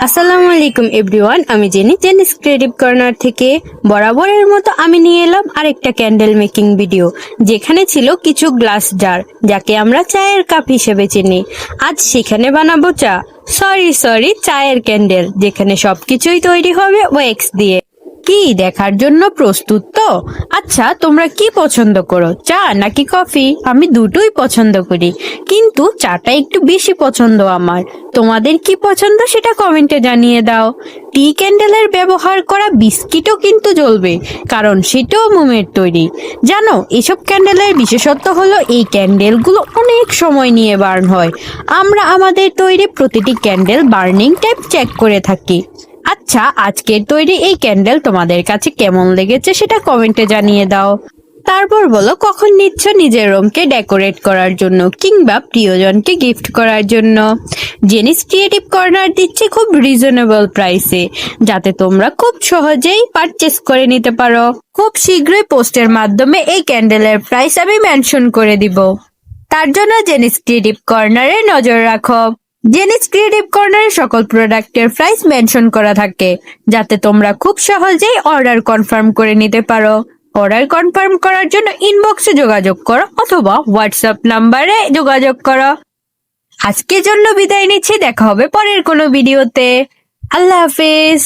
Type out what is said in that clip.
আসসালামু আলাইকুম এভরিওয়ান, আমি জেনিস ক্রিয়েটিভ কর্নার থেকে বরাবরের মতো আমি নিয়ে এলাম আরেকটা ক্যান্ডেল মেকিং ভিডিও, যেখানে ছিল কিছু গ্লাস জার, যাকে আমরা চায়ের কাপ হিসেবে চিনি। আজ সেখানে বানাবো চা, সরি চায়ের ক্যান্ডেল, যেখানে সবকিছুই তৈরি হবে ওয়েক্স দিয়ে। কি দেখার জন্য প্রস্তুত তো? আচ্ছা, তোমরা কি পছন্দ করো, চা নাকি কফি? আমি দুটোই পছন্দ করি, কিন্তু চাটা একটু বেশি পছন্দ আমার। তোমাদের কি পছন্দ সেটা কমেন্টে জানিয়ে দাও। টি ক্যান্ডেলের ব্যবহার করা বিস্কিটও কিন্তু জ্বলবে, কারণ সেটাও মোমের তৈরি। জানো, এসব ক্যান্ডেলের বিশেষত্ব হলো এই ক্যান্ডেলগুলো অনেক সময় নিয়ে বার্ন হয়। আমরা আমাদের তৈরি প্রতিটি ক্যান্ডেল বার্নিং টাইপ চেক করে থাকি। আচ্ছা, আজকের তৈরি এই ক্যান্ডেল তোমাদের কাছে কেমন লেগেছে সেটা কমেন্টে জানিয়ে দাও। তারপর বলো, কখন নিচ্ছ নিজের রুমকে ডেকোরেট করার জন্য কিংবা প্রিয়জনকে গিফট করার জন্য। জেনিস ক্রিয়েটিভ কর্নার দিচ্ছে খুব রিজনেবল প্রাইসে, যাতে তোমরা খুব সহজেই পারচেস করে নিতে পারো। খুব শীঘ্রই পোস্টের মাধ্যমে এই ক্যান্ডেলের প্রাইস আমি মেনশন করে দিব। তার জন্য জেনিস ক্রিয়েটিভ কর্নারে নজর রাখো। জেনিস ক্রিয়েটিভ কর্নারে সকল প্রোডাক্টের প্রাইস মেনশন করা থাকে, যাতে তোমরা খুব সহজেই অর্ডার কনফার্ম করে নিতে পারো। অর্ডার কনফার্ম করার জন্য ইনবক্সে যোগাযোগ করো অথবা হোয়াটসঅ্যাপ নাম্বারে যোগাযোগ করো। আজকের জন্য বিদায় নিচ্ছি, দেখা হবে পরের কোনো ভিডিওতে। আল্লাহ হাফেজ।